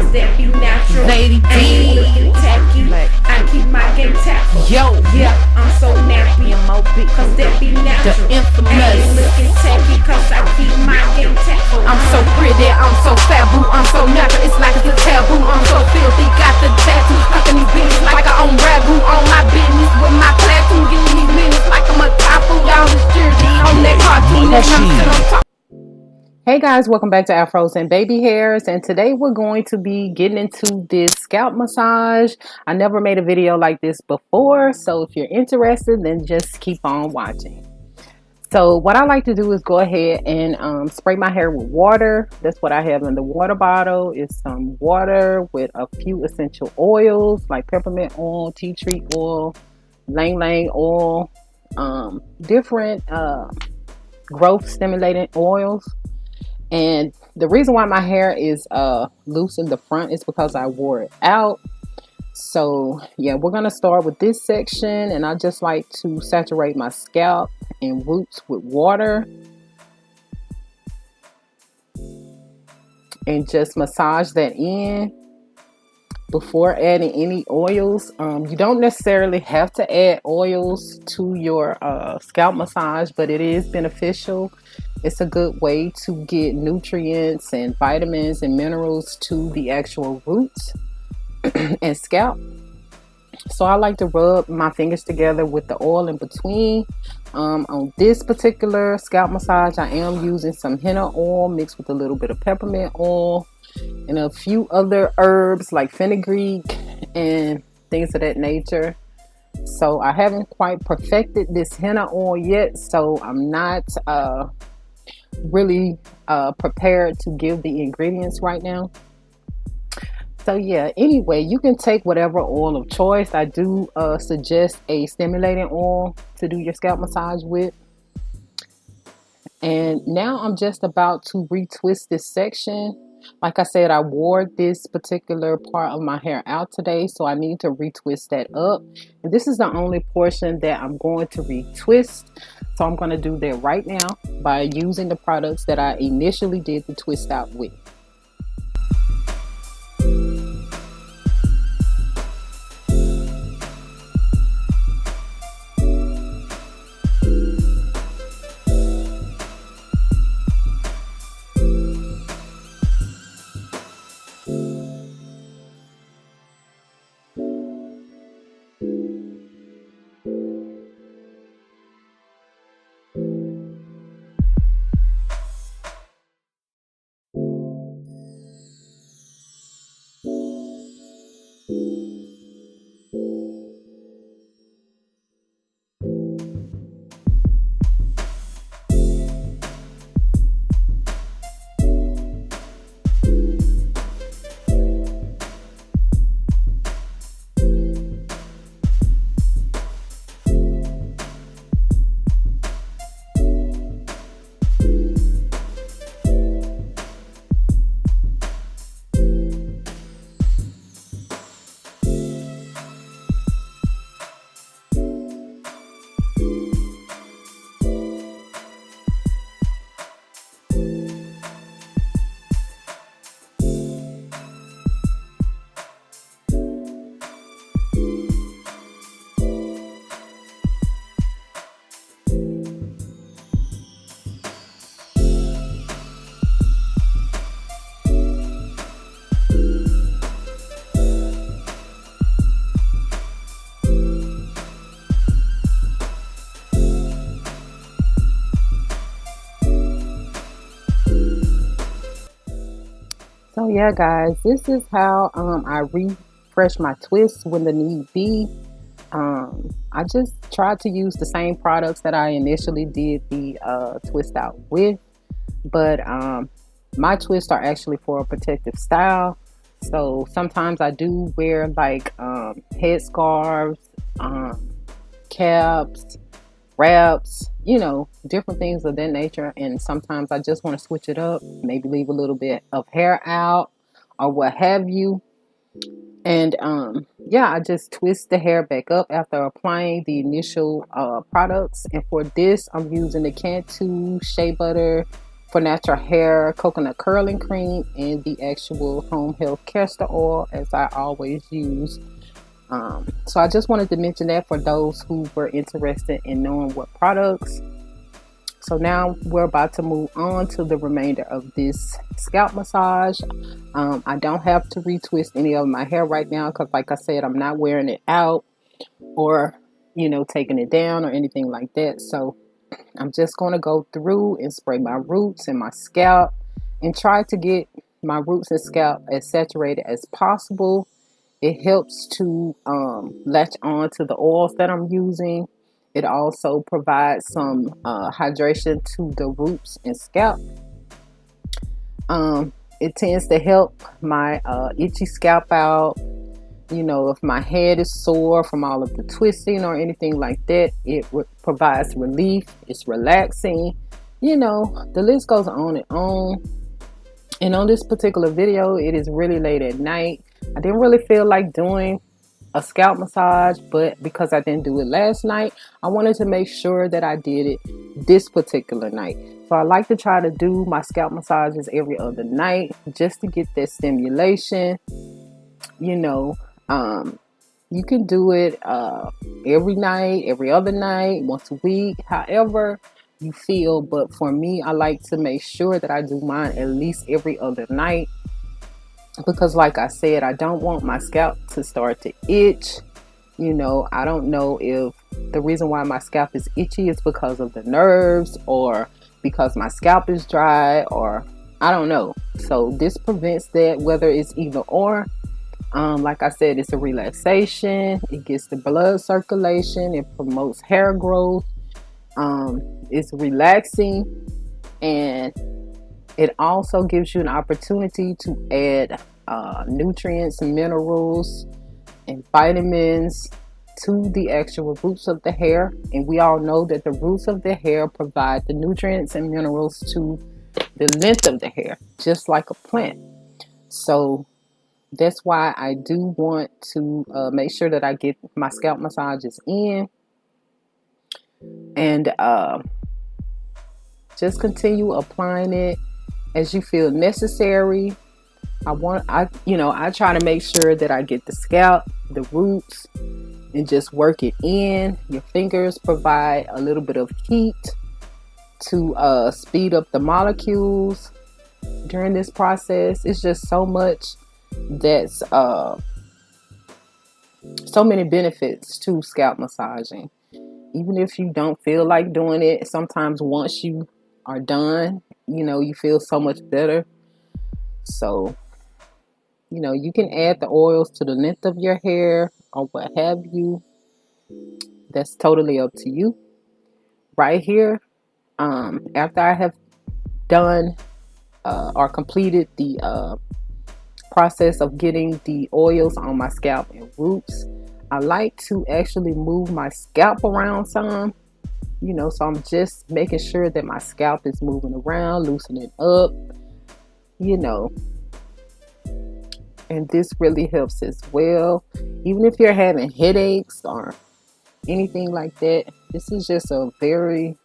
cause that be natural. Lady I ain't D. looking tacky. I keep my game tactful. Yo. Yeah, I'm so nappy. M.O.B. Cause that be natural. The infamous. I ain't looking tacky cause I keep my game tactful. I'm so pretty, I'm so fabu, I'm so natural, it's like it's a taboo. I'm so filthy, got the tattoo, stuck in these bitches like I own ragu. On my business with my platoon, getting these minutes like I'm a typhoon. Y'all this jersey on that cartoon, and I'm still on top. Hey guys, welcome back to Afros and Baby Hairs, and today we're going to be getting into this scalp massage. I never made a video like this before, so if you're interested, then just keep on watching. So what I like to do is go ahead and spray my hair with water. That's what I have in the water bottle is some water with a few essential oils like peppermint oil, tea tree oil, lang lang oil, different growth stimulating oils. And the reason why my hair is loose in the front is because I wore it out. So yeah, we're gonna start with this section, and I just like to saturate my scalp and roots with water and just massage that in before adding any oils. You don't necessarily have to add oils to your scalp massage, but it is beneficial. It's a good way to get nutrients and vitamins and minerals to the actual roots and scalp. So I like to rub my fingers together with the oil in between. On this particular scalp massage, I am using some henna oil mixed with a little bit of peppermint oil and a few other herbs like fenugreek and things of that nature. So I haven't quite perfected this henna oil yet, so I'm not really prepared to give the ingredients right now. So yeah, anyway, you can take whatever oil of choice. I do suggest a stimulating oil to do your scalp massage with. And now I'm just about to retwist this section. Like I said, I wore this particular part of my hair out today, so I need to retwist that up. And this is the only portion that I'm going to retwist. So I'm going to do that right now by using the products that I initially did the twist out with. So yeah guys, this is how I refresh my twists when the need be. I just tried to use the same products that I initially did the twist out with, but my twists are actually for a protective style. So sometimes I do wear like head scarves, caps, wraps, different things of that nature. And sometimes I just want to switch it up, maybe leave a little bit of hair out or what have you. And yeah, I just twist the hair back up after applying the initial products. And for this, I'm using the Cantu Shea Butter for natural hair, coconut curling cream, and the actual home health castor oil, as I always use. So I just wanted to mention that for those who were interested in knowing what products. So now we're about to move on to the remainder of this scalp massage. I don't have to retwist any of my hair right now because, like I said, I'm not wearing it out or, taking it down or anything like that. So I'm just going to go through and spray my roots and my scalp and try to get my roots and scalp as saturated as possible. It helps to latch on to the oils that I'm using. It also provides some hydration to the roots and scalp. It tends to help my itchy scalp out. If my head is sore from all of the twisting or anything like that, it provides relief. It's relaxing. The list goes on and on. And on this particular video, it is really late at night. I didn't really feel like doing a scalp massage, but because I didn't do it last night, I wanted to make sure that I did it this particular night. So I like to try to do my scalp massages every other night just to get that stimulation. You can do it every night, every other night, once a week, however you feel. But for me, I like to make sure that I do mine at least every other night. Because like I said, I don't want my scalp to start to itch. I don't know if the reason why my scalp is itchy is because of the nerves or because my scalp is dry, or I don't know. So this prevents that, whether it's either or. Like I said, it's a relaxation. It gets the blood circulation. It promotes hair growth. It's relaxing, and it also gives you an opportunity to add nutrients, minerals, and vitamins to the actual roots of the hair. And we all know that the roots of the hair provide the nutrients and minerals to the length of the hair, just like a plant. So that's why I do want to make sure that I get my scalp massages in, and just continue applying it as you feel necessary. I try to make sure that I get the scalp, the roots, and just work it in. Your fingers provide a little bit of heat to speed up the molecules during this process. It's just so much that's so many benefits to scalp massaging. Even if you don't feel like doing it, sometimes once you are done, you feel so much better. So, you can add the oils to the length of your hair or what have you. That's totally up to you. Right here, after I have done or completed the process of getting the oils on my scalp and roots, I like to actually move my scalp around some, so I'm just making sure that my scalp is moving around, loosening up, and this really helps as well. Even if you're having headaches or anything like that, this is just a very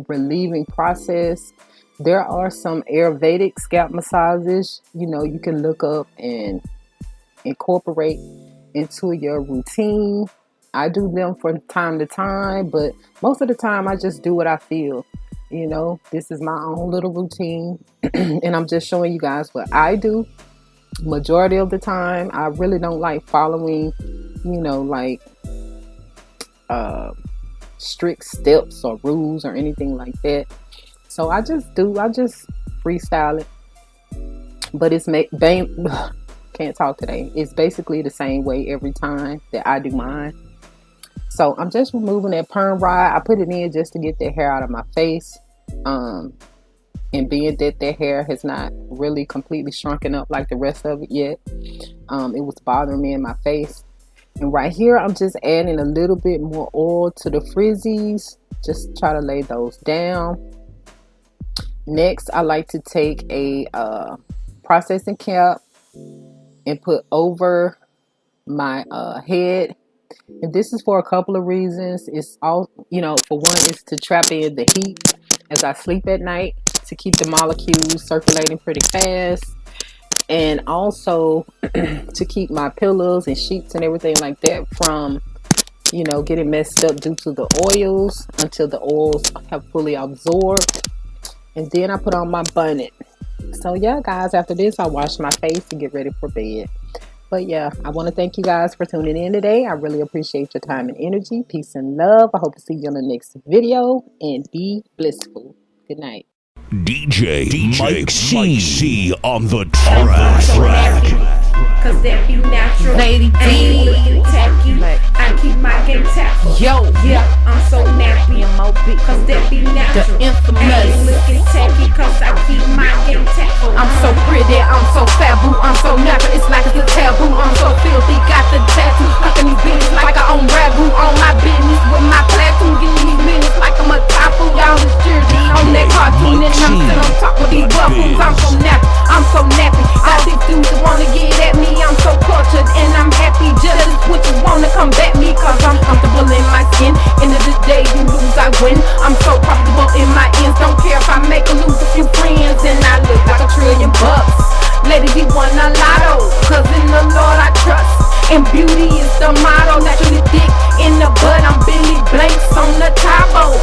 relieving process. There are some Ayurvedic scalp massages, you can look up and incorporate into your routine. I do them from time to time, but most of the time I just do what I feel. This is my own little routine, and I'm just showing you guys what I do. Majority of the time, I really don't like following, strict steps or rules or anything like that. So I just freestyle it. But can't talk today. It's basically the same way every time that I do mine. So I'm just removing that perm rod. I put it in just to get the hair out of my face. And being that their hair has not really completely shrunken up like the rest of it yet, it was bothering me in my face. And right here, I'm just adding a little bit more oil to the frizzies. Just try to lay those down. Next, I like to take a processing cap and put over my head. And this is for a couple of reasons. It's all, for one, is to trap in the heat as I sleep at night. to keep the molecules circulating pretty fast, and also to keep my pillows and sheets and everything like that from, you know, getting messed up due to the oils until the oils have fully absorbed. And then I put on my bonnet. So yeah, guys, after this, I wash my face and get ready for bed. But yeah, I want to thank you guys for tuning in today. I really appreciate your time and energy. Peace and love. I hope to see you on the next video, and be blissful. Good night. DJ Mike C on the track. Cause that be natural. Lady D. Ain't looking tacky. I keep my game tactful. Yo, Yeah, I'm so nappy. Cause that be natural. The infamous. Ain't looking tacky. Cause I keep my game tactful. I'm so pretty, I'm so fabu, I'm so natural, it's like it's a taboo. I'm so filthy, got the tattoo, fucking these bitches like I own ragu. On my business with my platoon, getting these minutes like I'm a typhoon. Y'all is jersey on that cartoon, and I'm still on top of these buffoons. I'm so nappy, I'm so nappy. All these dudes that wanna get at me, I'm so cultured and I'm happy. Jealous switches wanna come back me, cause I'm comfortable in my skin. End of the day, you lose, I win. I'm so profitable in my ends, don't care if I make or lose a few friends. And I look like $1 trillion. Lady, we won a lotto, cause in the Lord I trust. And beauty is the motto, naturally thick in the bud, I'm Billy Blanks on the Tabo.